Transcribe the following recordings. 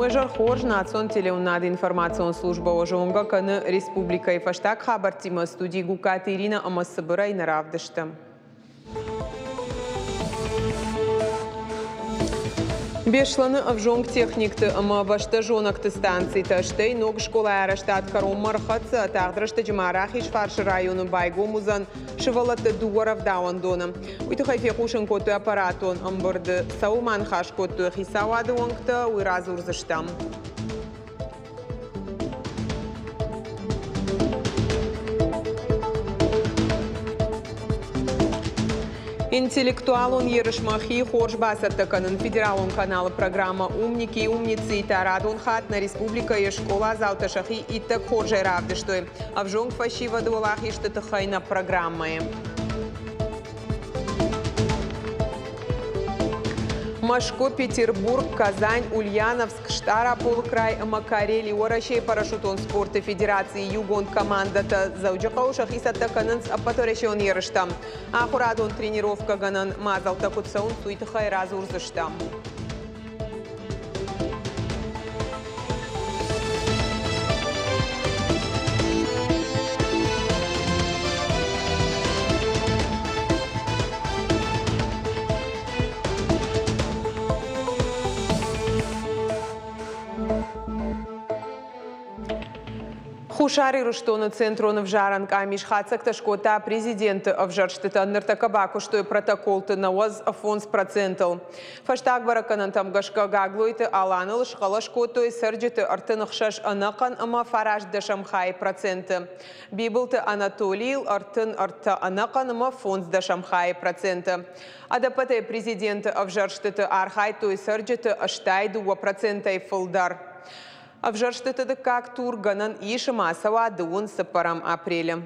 Уежар хорж национ телеунад информацион служба ожонга каны республика и фаштак хабартима студии гукат Ирина Амасыбыра и наравдыштым. Бешланы авжонг техникты ама башта жонакты станции таштей ног школа араштат каром мархатса тагдрашта джимарахиш фарш району байгомузан шевалаты дуарав дауандоном. Уйты хайфе хушен коту аппаратон амбарды сауман хаш коту хисавады онгта уйразурзыштам. Интеллектуал он ерышмахи хорж басаттаканын федерал он каналы программа «Умники и умницы» и тарадон хат на республика и школа зауташахи и так хорже равдыштой. А в жонг фащива дуалахи что-то хайна программы. Машко, Петербург, Казань, Ульяновск, Штарапол, край, Макарели, Орашей, парашютон спорта Федерации Югон командата Зауджахаушах и Саттакананс, Апаторешион Ерыштам. Ахурадон тренировка Ганан Мазал Такутсаун Суитахай Разурзаштам. Хушари руштоны центроны в жаран камиш хацак ташкота президенты авжарштыта ныртакабаку, что и протокол-то на уаз афонс процентал. Фаштаг бараканан там гашка гаглойты аланыл шкалашкото и сэрджиты артынахшаш анакан ама фараж дашамхай проценты. Бибылты Анатолий артын арта анакан ама фонс дашамхай проценты. Адапаты президенты авжарштыта архай то и сэрджиты аштайду ва процентай фылдар. Авжарштыты как турганан иша масава дуун с парам апреля.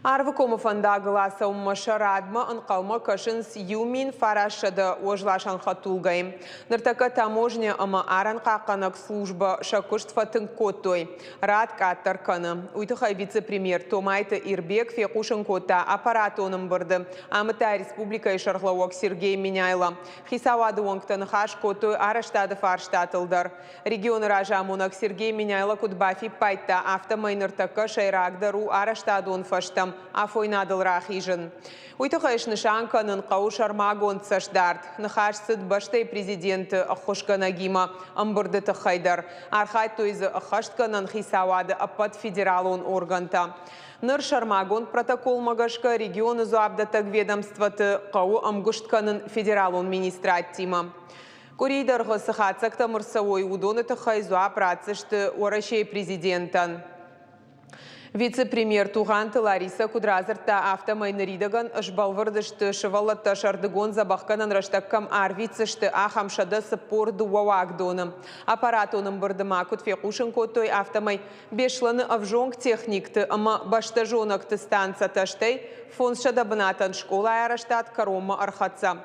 Арвакома фанда гласа умашарадма анкалма кашинс юмин фарашада ожлашан хатулгай. Нартака таможня ама аран каканак служба шакуштфа тынкотой. Рад каттаркана. Уйтахай вице-премьер Томайта Ирбек фекушен кота аппаратоном барды. Амата республика и шархлауак Сергей Миняйла. Хисавады онгтан хаш котой араштады фарштатылдар. Регион ражамунак Сергей Миняйла кудбафи пайта автомайнартака шайрагдару араштадон фаштам. Афойнадыл рахижен. Уйтахайш нишанка нынкауш армагон цашдарт. Нахашсыд баштай президенты ахошганагима амбурдыты хайдар. Архай тойзы ахаштка нанхисавады аппат федералон органта. Ныр шармагон протокол магашка регионы зуабдатаг ведомстваты кау амгуштканын федералон министраттима. Коридорғы сыхатсакта мырсавой удоныты хайзуа працышты орашей президентан. Вице-премьер Туганты Лариса Кудразарта автомайнеридаган жбалвырдышты шывалатта шардыгон забахканан раштаккам арвицышты ахамшада сыппор дуавагдоным. Аппаратоным бардымакут фекушын котой автомай бешланы авжонг техникты, ама баштажонакты станца таштай фоншада бынатан школа араштат карома архатса.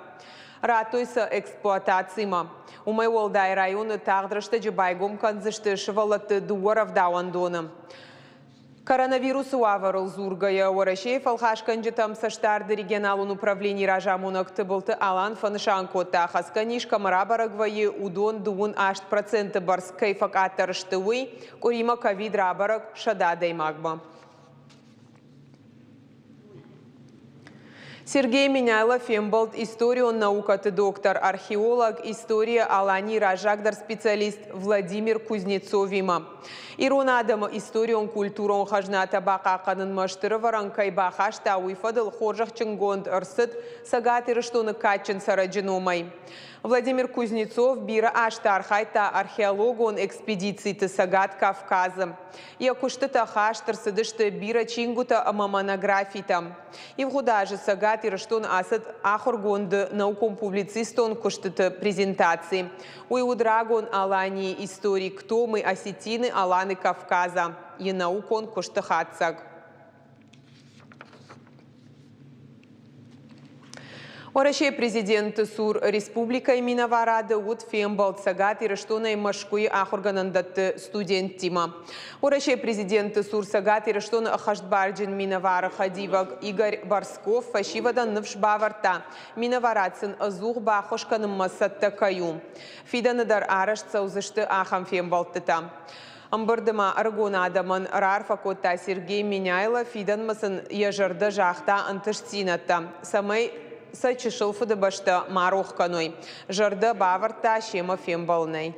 Ратойса эксплуатацима. Умай Уолдай районы тағдырышты жыбайгом канзышты шывалатты дуарав дауандоным. Коронавирус уаварыл зургая орашей фалхашканжитам саштарды регионалун управлений ражамунакты былты алан фанышанкота хасканишка марабарагвайы удон дуун 8% барскай факаттарыштывый корима ковид рабараг шададай магма. Сергей Миняйло фембалт историон наукаты доктор, археолог, история алани ражагдар специалист Владимир Кузнецовима. Ирона адама историон культурон хажната бақақанын маштыры варанкай бақашта уйфадыл хоржақ чынгонд ырсыт сагатырыштоны качын сараджиномай. Владимир Кузнецов бира аштархайта археологон экспедицийты сагат Кавказа. Якуштыта хаштыр сыдышты бира чингута амамонографита. И вгудажы сагат ирыштон асыт ахургонды науком публицистон куштыты презентации. Уйудрагон алани историк Томы осетины аланы Кавказа. И наукон куштыхатсаг. Орашей президент Сур Республика имена Варады от Фембалт Сагат и Раштона и Машкуи Ахурганандат студент Тима. Орашей президент Сур Сагат и Раштона Ахаштбарджин Минавара Хадиваг Игорь Барсков Фашивадан Навшбаварта Минаварацин Азух Бахошкан Масатта Каю. Фиданадар Араш Цаузышты Ахам Фембалтта. Амбардыма Аргонадаман Рарфакота Сергей Миняйло Фидан Масын Ежарда Жахта Антыштинатта. Самый Сачишыл фудыбашта Марух Каной. Жарда Баварта Шема Фембалней.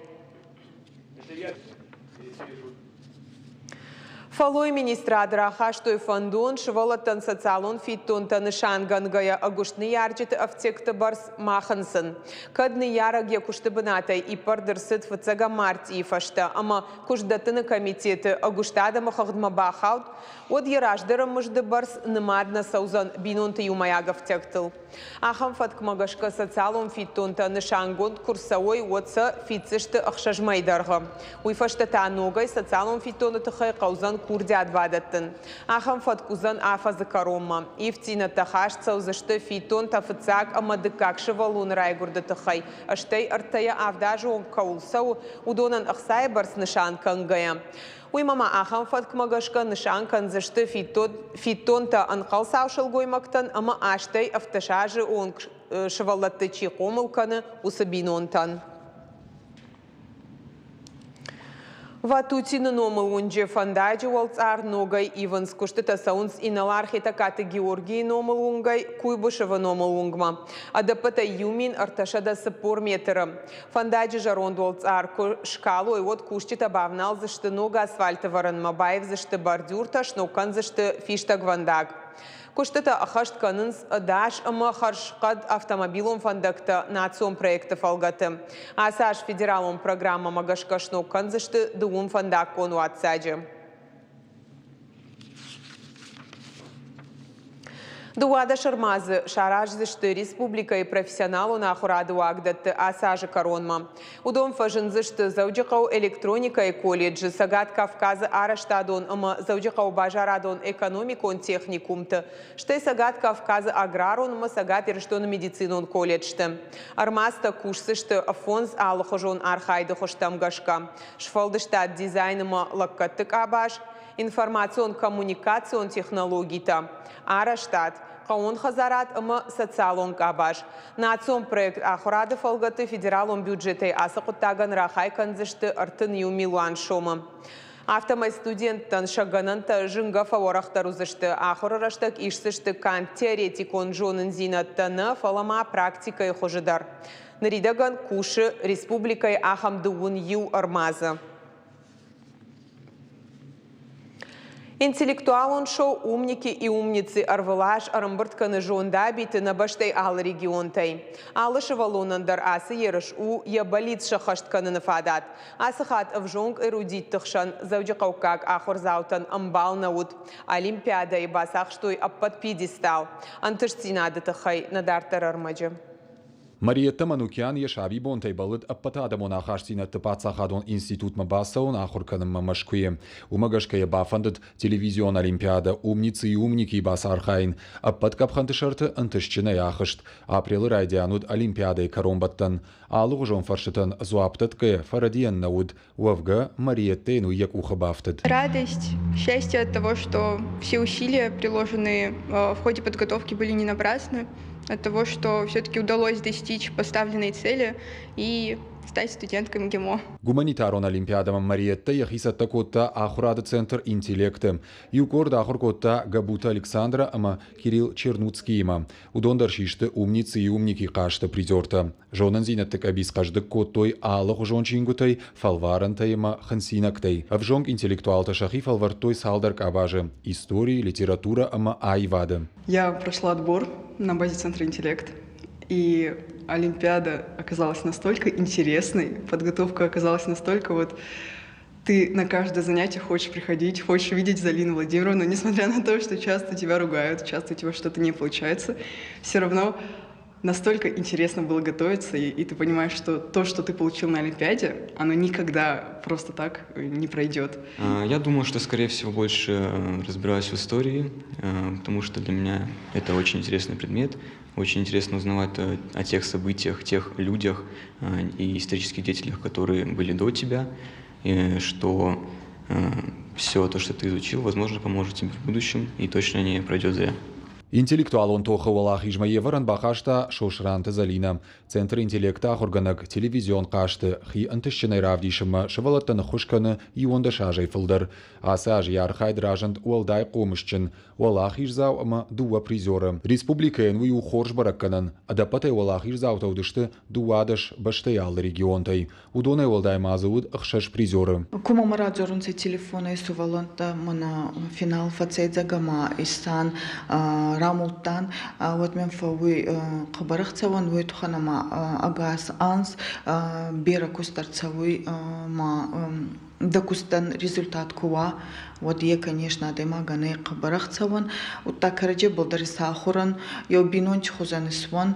Фалой министра Драхаштой фондон швалатан социалон фитон танышангангая агуштны ярджит автекта барс махансын. Кадны яраг якуштыбынатай и пардырсыт фацага марти фашта, ама куждатыны комитеты агуштада махагдма бахаут, от яраждырым мыжды барс нымадна саузан бинонты юмаяга втектыл. Ахам фаткмагашка социалон фитон танышангон курсовой отца фицишты ахшажмайдарга. Уйфашта таногай социалон фитон тахай каузан Курдят вадаттын. Ахам фаткузан афазы карома. Ифтина тахаш цаузышты фитон тафыцак амадыкакшы валун райгурды тахай. Аштей артая авдажу он каулсау удонан ахсай барс нышан кангая. Уймама ахам фаткмагашка нышан канзышты фитон та анқалсау шылгоймактан, ама аштей авташажы он шывалатты чиқомылканы усабинонтан. Ватутина номал унже фандаджи уалцар ногай Иванс куштыта саунс иналархита каты Георгий номал унгай Куйбышева номал унгма. Адапата юмин арташада сапор метра. Фандаджи жарон уалцар шкалу и вот куштита бавнал зашты нога асфальта варан мабаев зашты бордюрта шнокан зашты фишта гвандаг. Куштыта ахашт канынс даш ама харшкад автомобилом фандакта национ проекта фалгаты. Асаш федералом программа магашкашно канзашты дуум фандак кону атсаджи. Дуада Шармазы, Шаражзышты, Республика и профессионалу нахураду агдатты Асажи Коронма. Удом фажинзышты зауджикау электроника и колледжи, Сагат Кавказа Араштадон, ама зауджикау Бажарадон экономикон техникумты, Шты Сагат Кавказа Аграрон, ама Сагат Ирштон медицинон колледжты. Армаста кушсышты Афонс Алхожон Архайды Хоштам Гашка. Шфалдыштат дизайн ама Лаккаттык Абаш, информацион коммуникацион технологита. Араштат, Каун Хазарат, ама социалон кабаш. Национ проект ахурады фалгаты федералон бюджетой асакуттаган рахай канзышты артын юмилуан шома. Автомай студенттан шагананта жынга фаворахтар узышты ахурараштак ишсышты кан теоретикон жонын зинаттаны фалама практикай хожидар. Наридаган куши республикай ахамдуун ю армаза. Интеллектуалон шоу умники и умницы арвалаш арамбыртканы жонда биты на баштай ал регионтай. Алышы валонандар асы ерыш у ябалит шахаштканы нафадат. Асыхат авжонг эрудит тыхшан завджи каукак ахурзаутан амбал науд. Олимпиада и басах штой аппад пьедестал. Антыштинады тыхай надартар армаджи. Мариетта Манукян ешаби бонтай балыд аппатада монахаштина тыпацахадон институт мабасаун ахурканым мамашкуе. Умагашкая бафандыт телевизион Олимпиада умницы и умники басархайн. Аппат капхантышарты антышчина яхышт. Апрелы радиануд Олимпиадой коромбаттан. Алуг жон фаршитан зуаптаткая фарадиан науд. Уавга Мариеттейну якуха бафтад. Радость, счастье от того, что все усилия, приложенные в ходе подготовки, были не напрасны. От того, что все-таки удалось достичь поставленной цели и стать студенткой МГИМО. Гуманитарон Олимпиадам Мариетта яхисатта котта ахурада центр интеллекта. Юкорда ахур котта Габута Александра ама Кирилл Чернуцкий има. Удондар шишты умницы и умники кашта придерта. Жонан зинаттык абис каждык коттой алых жончингутай фалварантай ама хансинактай. Авжонг интеллектуалта шахи фалвартой салдарк абажи. Истории, литература ама айвада. Я прошла отбор на базе центра интеллект. И Олимпиада оказалась настолько интересной, подготовка оказалась настолько ты на каждое занятие хочешь приходить, хочешь видеть Залину Владимировну, несмотря на то, что часто тебя ругают, часто у тебя что-то не получается, все равно настолько интересно было готовиться, и ты понимаешь, что то, что ты получил на Олимпиаде, оно никогда просто так не пройдет. Я думаю, что, скорее всего, больше разбираюсь в истории, потому что для меня это очень интересный предмет. Очень интересно узнавать о тех событиях, тех людях и исторических деятелях, которые были до тебя, и что все то, что ты изучил, возможно, поможет тебе в будущем и точно не пройдет зря. Интеллектуал он тоха валах ижмаеваран бахашта шошранты залина. Центр интеллекта хорганак телевизион кашты хи антышчиной равдишима шавалаттаны хушканы юонда шажай фылдар. Асаж ярхай дражант уалдай комышчын. Валах ижзау ама дуа призеры. Республика энвию хорж баракканан. Адапатай валах ижзау таудышты дуадыш баштаялы регионтай. Удоной уалдай мазауд ахшаш призеры. Кума марадзорунцы телефона ису валанта мана финал фацейдзагама исан рамултан вот мен фауи қабарықцаван вой туханама агас анс бера кустарцавой ма дакустан результат куа вот я конечно адема ганы қабарықцаван утта караджи болдари сахуран я бинонч хузан сван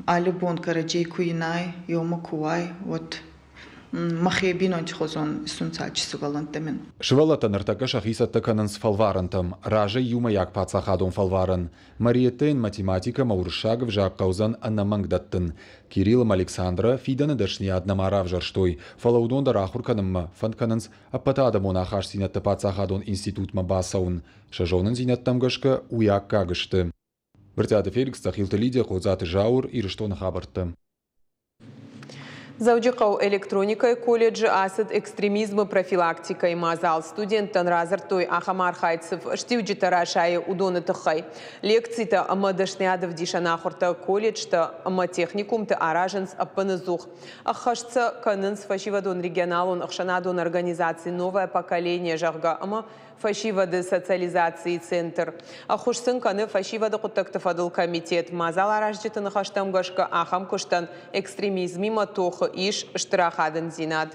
алибон караджи куинай я макуай вот махебинонч хузан сунцач сугалантамен. Швалатан артакаша хисаттаканан с фалварантам. Ража юма як пацахадон фалваран. Мариетен математика мауршаг в жаккаузан аннамангдаттын. Кириллом Александра фиданы дашни однамарав жарштой. Фалаудон дарахурканамма фанкананс аппатадамон ахаш синатта пацахадон институт мабасаун. Шажонан зинаттамгашка уяк кагышты. Вертяды Феликс тахилты Лидия хозаты жаур и рештон хабарты. Заудикау электроника колледжи асад экстремизма профилактика и мазал студенттан разартой Ахамар Хайцев штивджитара шае удоны тахай. Лекцията ама дашнядов дишанахорта колледжта ама техникумта араженс апанызух. Ахашца канынс фашивадон регионалон ахшанадон организации новое поколение жарга ама фашивады социализации центр. Ахушсын каны фашивады куттактыфадыл комитет мазал аражжитын хаштамгашка ахам куштан экстремизми матоха иш штрахадын зинад.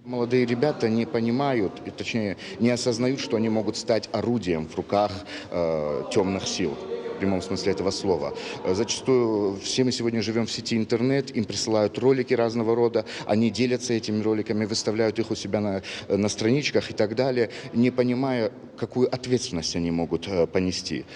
Молодые ребята не понимают, точнее, не осознают, что они могут стать орудием в руках темных сил. В прямом смысле этого слова. Зачастую все мы сегодня живем в сети интернет, им присылают ролики разного рода, они делятся этими роликами, выставляют их у себя на страничках и так далее, не понимая, какую ответственность они могут понести.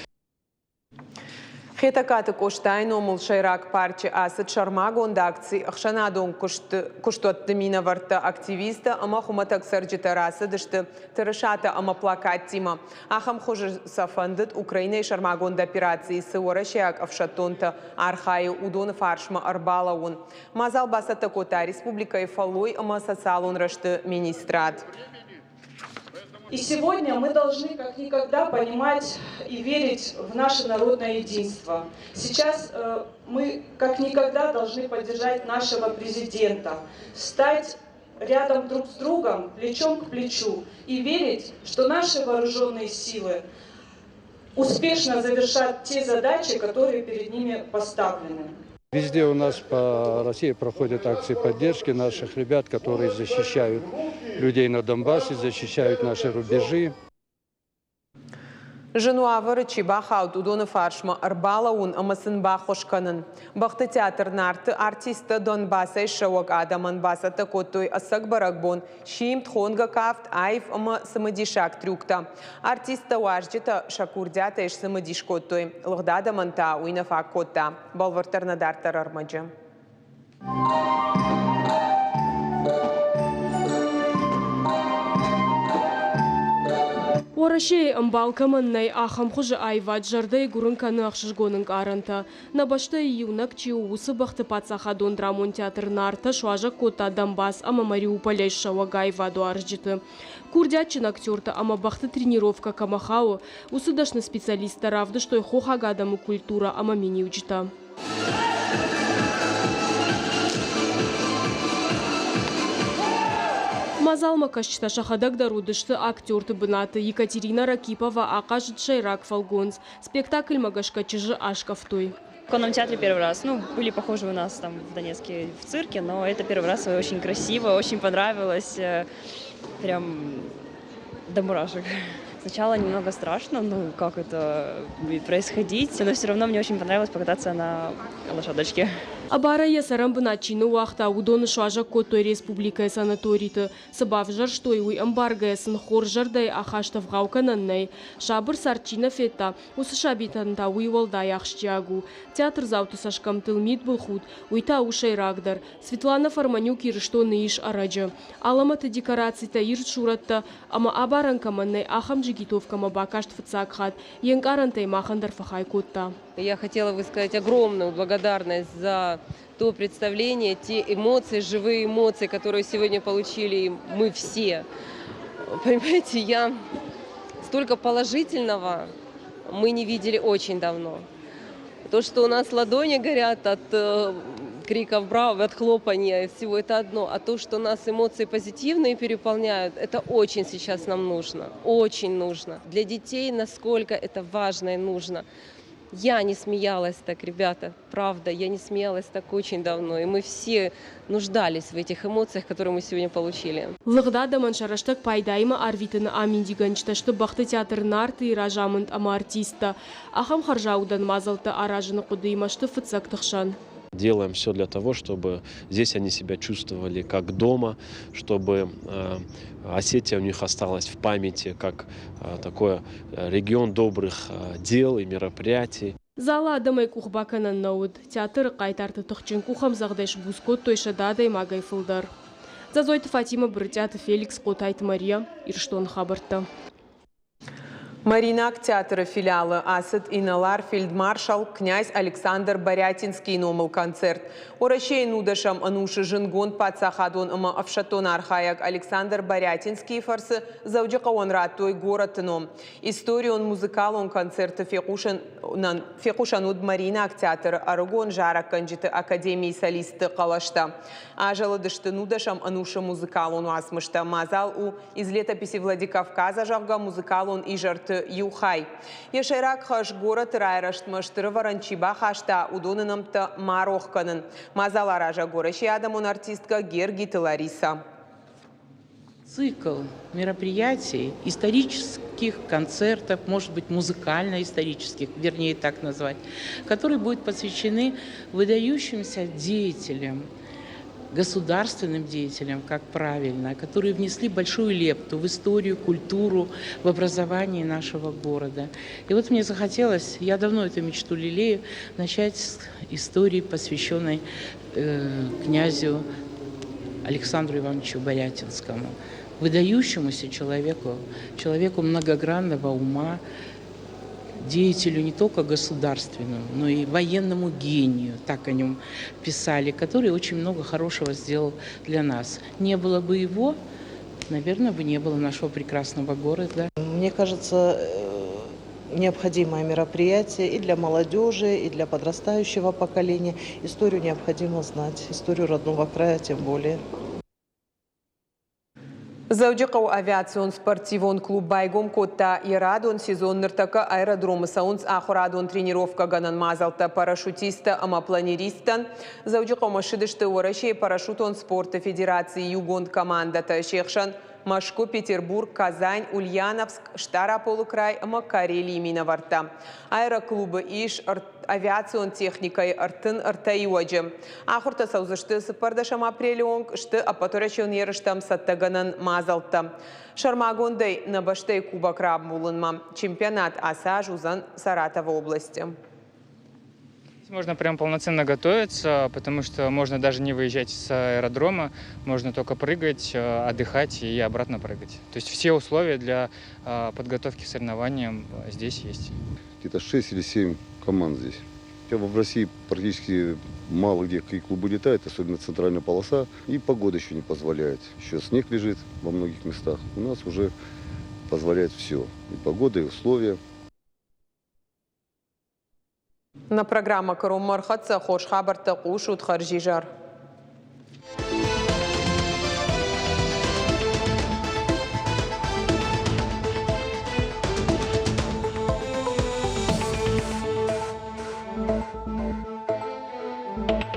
Хетакаты коштайно мулшайрак парчи асад шармагон дакци ахшанадон куштот мина варта активиста ама хуматак сарджитарасы дышты тырышата ама плакатима. Ахам хуже сафандыт Украина шармагон да операции сыворашяк авшатонта архаю удон фаршма арбалаун. Мазал басата кота республика и фалой ама социалон рашты министрат. И сегодня мы должны как никогда понимать и верить в наше народное единство. Сейчас мы как никогда должны поддержать нашего президента, стать рядом друг с другом, плечом к плечу и верить, что наши вооруженные силы успешно завершат те задачи, которые перед ними поставлены. Везде у нас по России проходят акции поддержки наших ребят, которые защищают людей на Донбассе, защищают наши рубежи. Женуавыр Чибахаут удоны фаршма арбалаун амасын бахошканын. Бахты театр нарты артисты Донбасса шауак адаман басата котой асак баракбон шим тхонга кафт айф ама самадишак трюкта. Артиста уажджита шакурдята иш самадиш котой. Лгдада манта уйнафак кота. Балвартарна дартар армаджа. Орашей амбалкаманнай ахам хуже айват жарды гурынканы ақшыжгонын каранта. Набашта июнак чиуысы бақты пацаха Дон Драмон театр нарта шуажак кота Донбасс ама Мариуполя шауага айваду аржиты. Курдячын актерта ама бақты тренировка камахау усыдашны специалиста равды, что и хохагадамы культура ама мини учита. Мазалма кашчита шахадак дарудышты актерты бынаты Екатерина Ракипова акажит шайрак фалгонс. Спектакль магашка чижи ашкавтой. В конном театре первый раз. Были похожи у нас там в Донецке в цирке, но это первый раз, очень красиво, очень понравилось. Прям до мурашек. Сначала немного страшно, ну как это будет происходить, но все равно мне очень понравилось покататься на лошадочке. Абарая сарамбначины уақта удоны шуажа Котой республика санаториты. Сабав жар штой уй амбаргаясын хор жардай ахаштав гауkanаннай. Шабыр сарчина фетта, усы шабитанта уй волдай ахштягу. Театр зауты сашкам тылмит был худ, уйта ушай рагдар. Светлана Фарманюк ирштоны иш араджа. Аламата декораций-то ирт шуратта, ама абаранкаманнай ахам джигитовкама бакашт фацакхат. Янкарантай махандар фахай котта. Я хотела высказать огромную благодарность за то представление, те эмоции, живые эмоции, которые сегодня получили мы все. Понимаете, столько положительного мы не видели очень давно. То, что у нас ладони горят от криков «Браво!», от хлопания, всего это одно. А то, что нас эмоции позитивные переполняют, это очень сейчас нам нужно. Очень нужно. Для детей насколько это важно и нужно. Я не смеялась так, ребята, правда, я не смеялась так очень давно, и мы все нуждались в этих эмоциях, которые мы сегодня получили. Лыгда маншараштак пайдайма арвитына аминдиганчташты бахты театр нарты и ражамынд ама артиста. Ахам харжаудан мазалты аражыны кудыймашты фыцак тахшан. Делаем все для того, чтобы здесь они себя чувствовали как дома, чтобы Осетия у них осталась в памяти как такой регион добрых дел и мероприятий. Зала адамай кухбаканан науд. Театр кайтарты тахчин кухам загдайш бускот тойша дадай магай фылдар. Зазойты Фатима Брытят Феликс Котайт Мария Ирштон Хабарта. Маринак театра филиалы Асад Иналар фельдмаршал князь Александр Борятинский номыл концерт. Оращей нудашам ануши жингон пацахадон ама авшатон архаяк Александр Борятинский фарсы заудикаон ратой городном. Историю он музыкал он концерта фекушануд Маринак театр аргон жарак канджиты академии солисты калашта. Ажалы дышты нудашам ануши музыкал он асмышта мазал у из летописи Владикавказа жавга музыкал он и жарты Юхай. Ешайрак хаш город райрашт маштыры варанчиба хашта удонынымты марохканын. Мазала ража горащи адамон артистка Гергиты Лариса. Цикл мероприятий, исторических концертов, может быть, музыкально-исторических, вернее так назвать, которые будут посвящены выдающимся деятелям, государственным деятелям, как правильно, которые внесли большую лепту в историю, культуру, в образование нашего города. И вот мне захотелось, я давно эту мечту лелею, начать с истории, посвященной князю Александру Ивановичу Борятинскому, выдающемуся человеку многогранного ума, деятелю не только государственному, но и военному гению, так о нем писали, который очень много хорошего сделал для нас. Не было бы его, наверное, бы не было нашего прекрасного города. Мне кажется, необходимое мероприятие и для молодежи, и для подрастающего поколения. Историю необходимо знать, историю родного края тем более. Заудикау авиацион спортивон клуб байгом котта ирадон сезон ныртака аэродромы саунс ахурадон тренировка ганан мазалта парашютиста ама планеристан. Заудикау машидышты орашей парашютон спорта федерации югонд командата шехшан Машко, Петербург, Казань, Ульяновск, Штарополукрай, Карелии, Миноварта. Аэроклубы иш авиацион техникой артын артайуаджи. Ахурта саузышты сыпардашам апрелионг, шты апаторачон ерыштам саттаганан мазалта. Шармагондай набаштай кубок рабмулынма. Чемпионат аса жузан Саратова области. Можно прям полноценно готовиться, потому что можно даже не выезжать с аэродрома, можно только прыгать, отдыхать и обратно прыгать. То есть все условия для подготовки к соревнованиям здесь есть. Где-то 6 или 7 команд здесь. В России практически мало где какие клубы летают, особенно центральная полоса, и погода еще не позволяет. Еще снег лежит во многих местах. У нас уже позволяет все. И погода, и условия. На программа «Карум Мархатса» хош хабарта кушут харжижар.